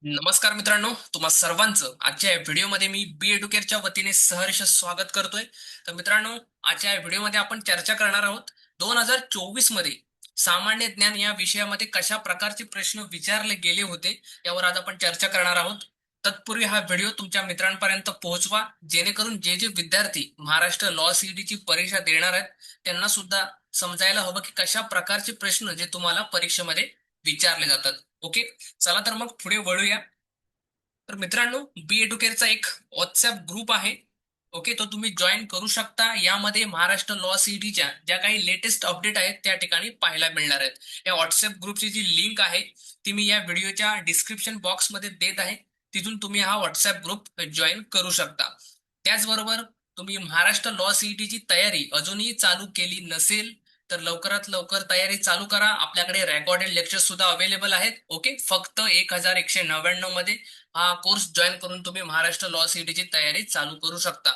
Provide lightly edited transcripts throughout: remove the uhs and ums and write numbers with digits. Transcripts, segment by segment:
नमस्कार मित्रांनो, तुम्हा सर्वांचं आजच्या या व्हिडिओमध्ये मी बी एडुकेअरच्या वतीने सहर्ष स्वागत करतोय. तर मित्रांनो, आजच्या या व्हिडिओमध्ये आपण चर्चा करणार आहोत 2024 मध्ये सामान्य ज्ञान या विषयामध्ये कशा प्रकारचे प्रश्न विचारले गेले होते यावर आज आपण चर्चा करणार आहोत. तत्पूर्वी हा व्हिडिओ तुमच्या मित्रांपर्यंत पोहोचवा, जेणेकरून जे जे विद्यार्थी महाराष्ट्र लॉ सीईटीची परीक्षा देणार आहेत त्यांना सुद्धा समजायला हवं की कशा प्रकारचे प्रश्न जे तुम्हाला परीक्षेमध्ये विचारले जातात. ओके, चला तर मग पुढे वळूया. तर मित्रांनो, बी एडुकेअरचा एक व्हॉट्सअप ग्रुप आहे. ओके, तो तुम्ही जॉईन करू शकता. यामध्ये महाराष्ट्र लॉ सीईटीच्या ज्या काही लेटेस्ट अपडेट आहेत त्या ठिकाणी पाहायला मिळणार आहेत. या व्हॉट्सअप ग्रुपची जी लिंक आहे ती मी या व्हिडिओच्या डिस्क्रिप्शन बॉक्समध्ये देत आहे. तिथून तुम्ही हा व्हॉट्सअप ग्रुप जॉईन करू शकता. त्याचबरोबर तुम्ही महाराष्ट्र लॉ सीईटीची तयारी अजूनही चालू केली नसेल तर लवकरात लवकर तयारी चालू करा. आपल्याकडे रेकॉर्डेड लेक्चर सुद्धा अवेलेबल आहेत. ओके, फक्त 1199 मध्ये हा कोर्स जॉईन करून तुम्ही महाराष्ट्र लॉ सीईटीची तयारी चालू करू शकता.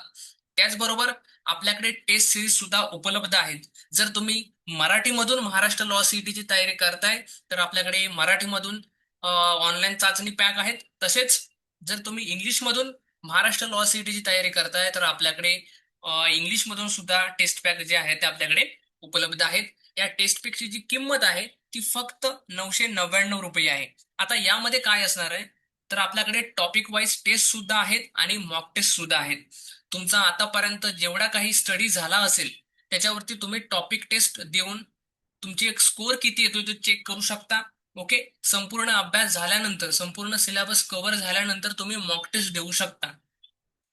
त्याचबरोबर आपल्याकडे टेस्ट सिरीज सुद्धा उपलब्ध आहेत. जर तुम्ही मराठीमधून महाराष्ट्र लॉ सीईटीची तयारी करताय तर आपल्याकडे मराठीमधून ऑनलाईन चाचणी पॅक आहेत. तसेच जर तुम्ही इंग्लिशमधून महाराष्ट्र लॉ सीईटीची तयारी करताय तर आपल्याकडे इंग्लिशमधून सुद्धा टेस्ट पॅक जे आहे ते आपल्याकडे उपलब्ध आहेत. या टेस्ट पॅकची जी किंमत आहे ती फक्त 999 रुपये आहे. आता यामध्ये काय असणार आहे तर आपल्याकडे टॉपिक वाईज टेस्ट सुद्धा आहेत आणि मॉक टेस्ट सुद्धा आहेत. तुमचा आतापर्यंत जेवढा काही स्टडी झाला असेल त्याच्यावरती तुम्ही टॉपिक टेस्ट देऊन तुमची एक स्कोअर किती येतो ते चेक करू शकता. ओके, संपूर्ण अभ्यास झाल्यानंतर संपूर्ण सिलेबस कव्हर झाल्यानंतर तुम्ही मॉक टेस्ट देऊ शकता.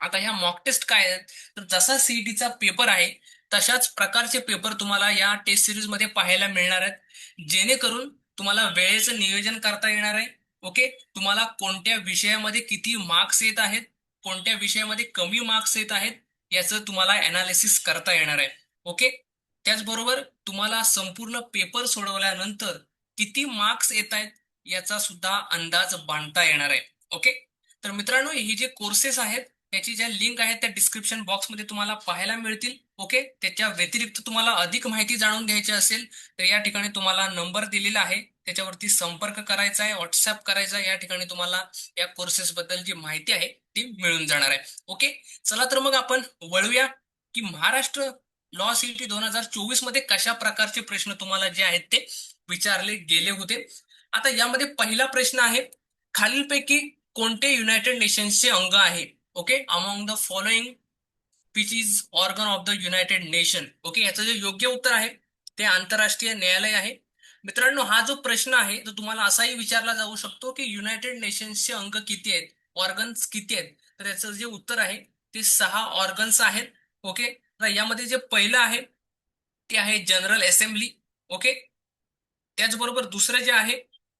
आता ह्या मॉक टेस्ट काय आहेत तर जसा सीईटीचा पेपर आहे तशाच प्रकारचे पेपर तुम्हाला या टेस्ट सिरीज मध्ये पाहायला मिळणार आहेत, जेणेकरून तुम्हाला वेळेचं नियोजन करता येणार आहे. ओके, तुम्हाला कोणत्या विषयामध्ये किती मार्क्स येत आहेत, कोणत्या विषयामध्ये कमी मार्क्स येत आहेत याचं तुम्हाला अनालिसिस करता येणार आहे. ओके, त्याचबरोबर तुम्हाला संपूर्ण पेपर सोडवल्यानंतर किती मार्क्स येत आहेत याचा सुद्धा अंदाज बांधता येणार आहे. ओके, तर मित्रांनो, हे जे कोर्सेस आहेत त्याची ज्या लिंक आहेत त्या डिस्क्रिप्शन बॉक्समध्ये तुम्हाला पाहायला मिळतील. ओके, त्याच्या व्यतिरिक्त तुम्हाला अधिक माहिती जाणून घ्यायची असेल तर या ठिकाणी तुम्हाला नंबर दिलेला आहे, त्याच्यावरती संपर्क करायचा आहे, व्हॉट्सअप करायचा आहे. या ठिकाणी तुम्हाला या कोर्सेस बद्दल जी माहिती आहे ती मिळून जाणार आहे. ओके, चला तर मग आपण वळूया की महाराष्ट्र लॉ सीईटी 2024 मध्ये कशा प्रकारचे प्रश्न तुम्हाला जे आहेत ते विचारले गेले होते. आता यामध्ये पहिला प्रश्न आहे, खालीलपैकी कोणते युनायटेड नेशन्सचे अंग आहे. Okay, among the following which is organ of the United nation. Okay, याचं जे योग्य उत्तर आहे ते आंतरराष्ट्रीय न्यायालय आहे. मित्रांनो, हा जो प्रश्न आहे तो तुम्हाला असाही विचारला जाऊ शकतो की युनायटेड नेशन्सचे अंग किती आहेत, ऑर्गन्स किती आहेत. तर याचं जे उत्तर आहे ते 6 ऑर्गन्स आहेत. ओके, तर यामध्ये जे पहिलं आहे ते आहे जनरल असेंब्ली. ओके, त्याचबरोबर दुसरं जे आहे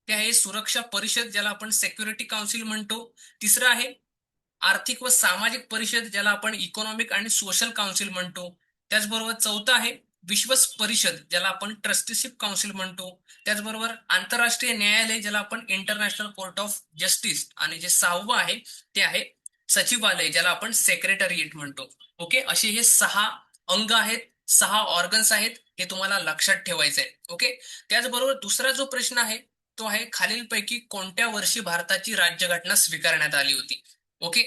ते आहे सुरक्षा परिषद, ज्याला आपण सेक्युरिटी काउन्सिल म्हणतो. तिसरं आहे आर्थिक व सामाजिक परिषद, ज्याला आपण इकॉनॉमिक आणि सोशल काउन्सिल म्हणतो. त्याचबरोबर चौथं आहे विश्व परिषद, ज्याला आपण ट्रस्टीशिप काउन्सिल म्हणतो. त्याचबरोबर आंतरराष्ट्रीय न्यायालय, ज्याला आपण इंटरनॅशनल कोर्ट ऑफ जस्टिस. आणि जे सहावं आहे ते आहे सचिवालय, ज्याला आपण सेक्रेटरिएट म्हणतो. ओके, असे हे 6 अंग आहेत, 6 ऑर्गन्स आहेत, हे तुम्हाला लक्षात ठेवायचं आहे. ओके, त्याचबरोबर दुसरा जो प्रश्न आहे तो आहे खालीलपैकी कोणत्या वर्षी भारताची राज्यघटना स्वीकारण्यात आली होती. ओके,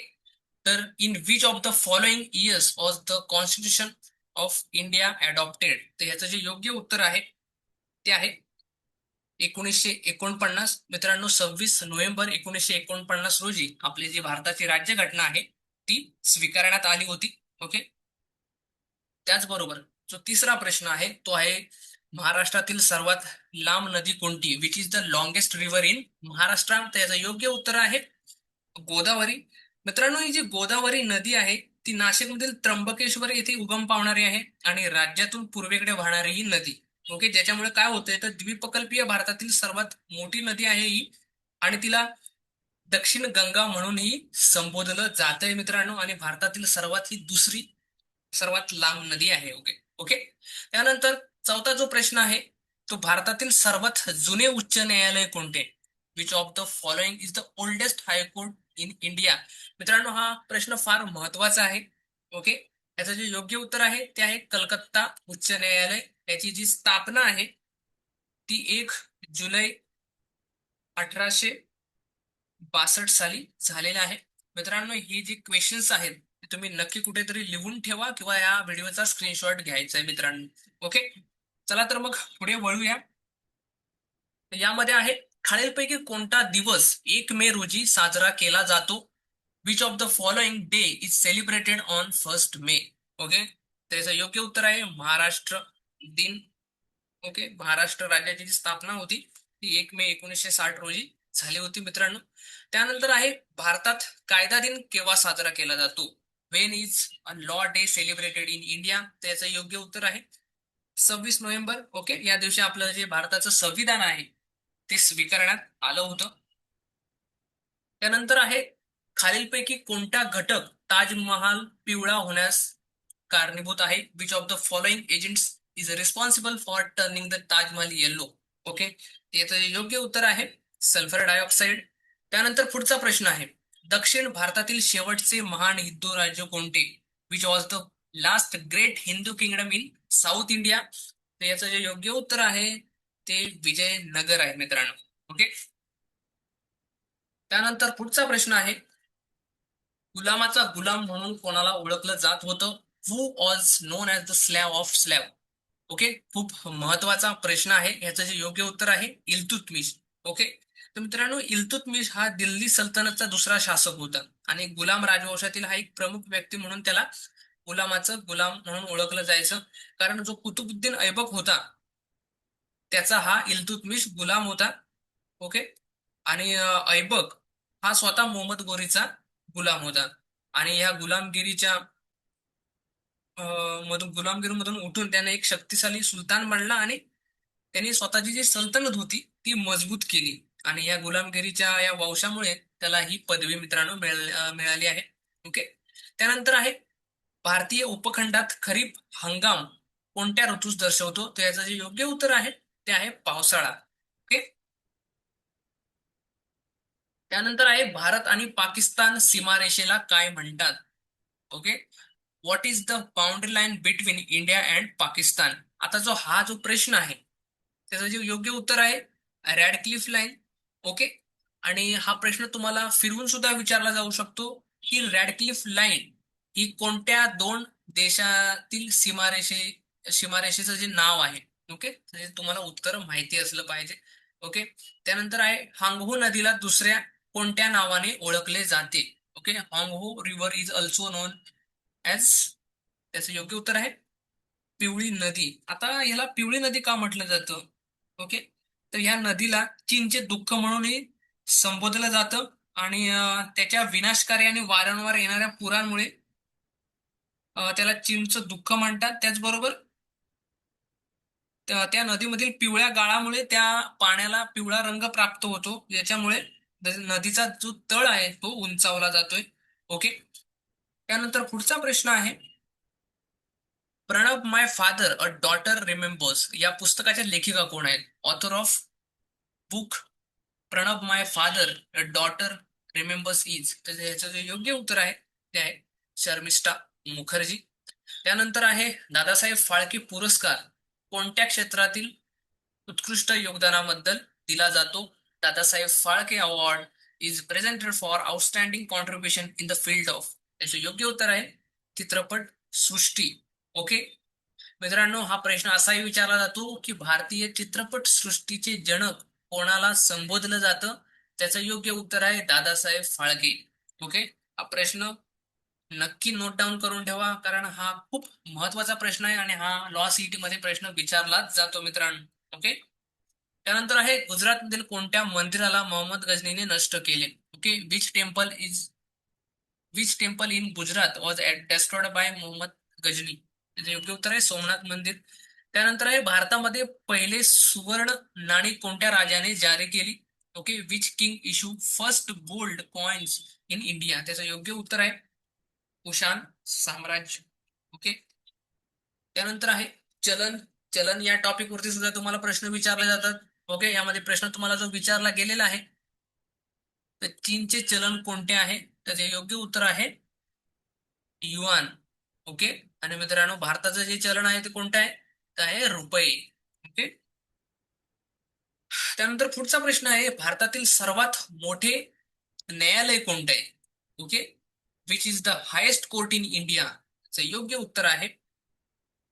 तर in which of the following years was the constitution of India adopted. तर याचं जे योग्य उत्तर आहे ते आहे 1949. मित्रांनो, 26 नोव्हेंबर 1949 रोजी आपली जी भारताची राज्यघटना आहे ती स्वीकारण्यात आली होती. ओके, त्याचबरोबर जो तिसरा प्रश्न आहे तो आहे महाराष्ट्रातील सर्वात लांब नदी कोणती, which is the longest river in Maharashtra. तर याचं योग्य उत्तर आहे गोदावरी. मित्रांनो, ही जी गोदावरी नदी आहे ती नाशिकमधील त्र्यंबकेश्वर येथे उगम पावणारी आहे आणि राज्यातून पूर्वेकडे वाहणारी ही नदी. ओके, ज्याच्यामुळे काय होतंय तर द्विप्रकल्पीय भारतातील सर्वात मोठी नदी आहे ही, आणि तिला दक्षिण गंगा म्हणूनही संबोधलं जातंय मित्रांनो, आणि भारतातील सर्वात ही दुसरी सर्वात लांब नदी आहे. ओके ओके, त्यानंतर चौथा जो प्रश्न आहे तो भारतातील सर्वात जुने उच्च न्यायालय कोणते, which of the following is the oldest high court in India. मित्रांनो, हा प्रश्न फार महत्वाचा आहे. ओके, याचं जे योग्य उत्तर आहे ते आहे कलकत्ता उच्च न्यायालय. याची जी स्थापना आहे ती 1 जुलै 1800 1962 साली झालेला आहे. मित्रांनो, ही जी क्वेश्चन्स आहेत ते तुम्ही नक्की कुठेतरी लिहून ठेवा किंवा या व्हिडिओचा स्क्रीनशॉट घ्यायचा आहे मित्रांनो. ओके, चला तर मग पुढे वळूया. यामध्ये आहे, खालीलपैकी कोणता दिवस 1 मे रोजी साजरा केला जातो? Which of the following day is celebrated on 1 may? Okay, त्याचं योग्य उत्तर आहे महाराष्ट्र दिन. ओके, महाराष्ट्र राज्याची जी स्थापना होती ती 1 मे 1960 रोजी झाली होती मित्रांनो. त्यानंतर आहे, भारतात कायदा दिन केव्हा साजरा केला जातो? Wien is a law day celebrated in India? त्याचं योग्य उत्तर आहे 26 नोव्हेंबर. ओके, या दिवशी आपलं जे भारताचं संविधान आहे ते स्वीकारण्यात आलं होतं. त्यानंतर आहे, खालीलपैकी कोणता घटक ताजमहाल पिवळा होण्यास कारणीभूत आहे? Which of the following agents is responsible for turning the Taj Mahal yellow? Okay, याचं योग्य उत्तर आहे सल्फर डायऑक्साईड. त्यानंतर पुढचा प्रश्न आहे, दक्षिण भारतातील शेवटचे महान हिंदू राज्य कोणते? Which was the last great Hindu kingdom in south India? तर याचं जे योग्य उत्तर आहे ते विजयनगर आहे मित्रांनो. ओके, त्यानंतर पुढचा प्रश्न आहे, गुलामाचा गुलाम म्हणून कोणाला ओळखलं जात होतं? Who was known as the slav of slav? Okay, खूप महत्वाचा प्रश्न आहे. याचं जे योग्य उत्तर आहे इल्तुतमिश. ओके, तर मित्रांनो, इल्तुतमिश हा दिल्ली सल्तनतचा दुसरा शासक होता आणि गुलाम राजवंशातील हा एक प्रमुख व्यक्ती म्हणून त्याला गुलामाचं गुलाम म्हणून ओळखलं जायचं. कारण जो कुतुबुद्दीन ऐबक होता त्याचा हा इल्तुतमिश गुलाम होता. ओके, आणि ऐबक हा स्वतः मोहम्मद गोरीचा गुलाम होता. आणि ह्या गुलामगिरीच्या मधून गुलामगिरीमधून उठून त्याने एक शक्तिशाली सुलतान बनला आणि त्यांनी स्वतःची जी सल्तनत होती ती मजबूत केली. आणि या गुलामगिरीच्या या वंशामुळे त्याला ही पदवी मित्रांनो मिळाली आहे. ओके, त्यानंतर आहे, भारतीय उपखंडात खरीप हंगाम कोणत्या ऋतूस दर्शवतो? तर याचं जे योग्य उत्तर आहे ते आहे पावसाळा. ओके, त्यानंतर आहे, भारत आणि पाकिस्तान सीमारेषेला काय म्हणतात? Okay, what is the boundary line between India and Pakistan? आता जो प्रश्न आहे त्याचं जे योग्य उत्तर आहे रॅडक्लिफ लाईन. ओके, आणि हा प्रश्न तुम्हाला फिरवून सुद्धा विचारला जाऊ शकतो की रॅडक्लिफ लाईन ही कोणत्या दोन देशातील सीमारेषेचं जे नाव आहे? ओके, म्हणजे तुम्हाला उत्तर माहिती असलं पाहिजे. ओके, त्यानंतर आहे, हांगहो नदीला दुसऱ्या कोणत्या नावाने ओळखले जाते? Okay, Hwang Ho river is also known as, त्याचं योग्य उत्तर आहे पिवळी नदी. आता याला पिवळी नदी का म्हटलं जातं? ओके, तर ह्या नदीला चीनचे दुःख म्हणूनही संबोधलं जातं. आणि त्याच्या विनाशकारी आणि वारंवार येणाऱ्या पुरांमुळे त्याला चीनचं दुःख म्हणतात. त्याचबरोबर त्या नदीमधील पिवळ्या गाळामुळे त्या पाण्याला पिवळा रंग प्राप्त होतो, याच्यामुळे नदीचा जो तळ आहे तो उंचावला जातोय. ओके, त्यानंतर पुढचा प्रश्न आहे, प्रणब माय फादर अ डॉटर रिमेंबर्स या पुस्तकाच्या लेखिका कोण आहेत? Author of book Pranab my father a daughter remembers is, तर याचं जे योग्य उत्तर आहे ते आहे शर्मिष्ठा मुखर्जी. त्यानंतर आहे, दादासाहेब फाळके पुरस्कार कोणत्या क्षेत्रातील उत्कृष्ट योगदानाबद्दल दिला जातो? Dadasaheb Phalke award is presented for outstanding contribution in the field of, याचे योग्य उत्तर आहे चित्रपट सृष्टी. ओके, मित्रांनो, हा प्रश्न असाही विचारला जातो की भारतीय चित्रपट सृष्टीचे जनक कोणाला संबोधलं जातं? त्याचं योग्य उत्तर आहे दादासाहेब फाळके. ओके, हा प्रश्न नक्की नोट डाऊन करून ठेवा कारण हा खूप महत्वाचा प्रश्न आहे आणि हा लॉ सीईटी मध्ये प्रश्न विचारलाच जातो मित्रांनो. ओके, त्यानंतर आहे, गुजरातमधील कोणत्या मंदिराला मोहम्मद गजनीने नष्ट केले? Okay, which temple in Gujarat was destroyed by Mohammad Ghazni? त्याचे योग्य उत्तर आहे सोमनाथ मंदिर. त्यानंतर आहे, भारतामध्ये पहिले सुवर्ण नाणी कोणत्या राजाने जारी केली? Okay, which king issue first gold coins in India? त्याचं योग्य उत्तर आहे कुशाण साम्राज्य. ओके, त्यानंतर आहे, चलन चलन या टॉपिक वरती सुद्धा तुम्हाला प्रश्न विचारले जातात. ओके, यामध्ये प्रश्न तुम्हाला जो विचारला गेलेला आहे, तर चीनचे चलन कोणते आहे? त्याचे योग्य उत्तर आहे युआन. ओके, आणि मित्रांनो, भारताचं जे चलन आहे ते कोणतं आहे? ते आहे रुपये. ओके, त्यानंतर पुढचा प्रश्न आहे, भारतातील सर्वात मोठे न्यायालय कोणतं आहे? Okay. Which is the highest court in India? योग्य उत्तर आहे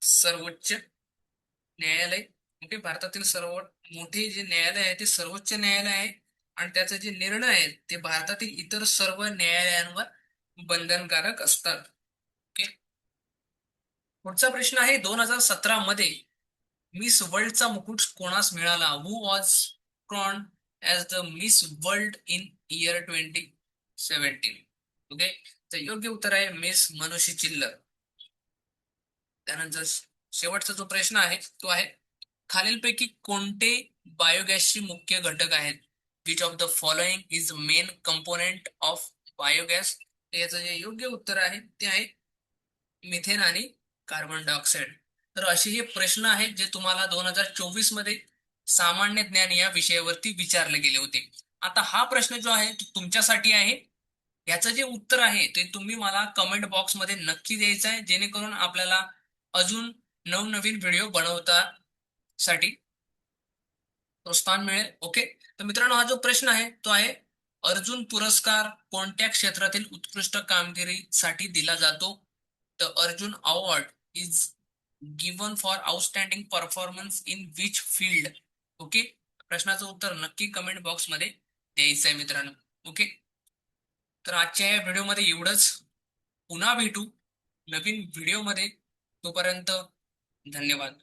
सर्वोच्च न्यायालय. ओके. भारतातील सर्वात मोठे जे न्यायालय आहे ते सर्वोच्च न्यायालय आहे. आणि त्याचे जे निर्णय आहेत ते भारतातील इतर सर्व न्यायालयांवर बंधनकारक असतात. ओके. पुढचा प्रश्न आहे, 2017 मध्ये मिस वर्ल्डचा मुकुट कोणास मिळाला? Who was crowned as the miss world in year 2017? Okay. तर योग्य उत्तर आहे मिस मनुषी चिल्लर. त्यानंतर शेवटचा जो प्रश्न आहे तो आहे, खालीलपैकी कोणते बायोगॅसचे मुख्य घटक आहेत? Which of the following is main component of biogas? याचं जे योग्य उत्तर आहे ते आहे मिथेन आणि कार्बन डायऑक्साईड. तर असे हे प्रश्न आहेत जे तुम्हाला 2024 मध्ये सामान्य ज्ञान या विषयावरती विचारले गेले होते. आता हा प्रश्न जो आहे तो तुमच्यासाठी आहे. याचं जे उत्तर आहे ते तुम्ही मला कमेंट बॉक्समध्ये नक्की द्यायचं आहे, जेणेकरून आपल्याला अजून नवनवीन व्हिडिओ बनवतासाठी प्रोत्साहन मिळेल. ओके. तर मित्रांनो, हा जो प्रश्न आहे तो आहे, अर्जुन पुरस्कार कोणत्या क्षेत्रातील उत्कृष्ट कामगिरीसाठी दिला जातो? The Arjun award is given for outstanding performance in which field? Okay. प्रश्नाचं उत्तर नक्की कमेंट बॉक्समध्ये द्यायचं आहे मित्रांनो. ओके. तर आजच्या या व्हिडिओमध्ये एवढंच. पुन्हा भेटू नवीन व्हिडिओमध्ये. तोपर्यंत धन्यवाद.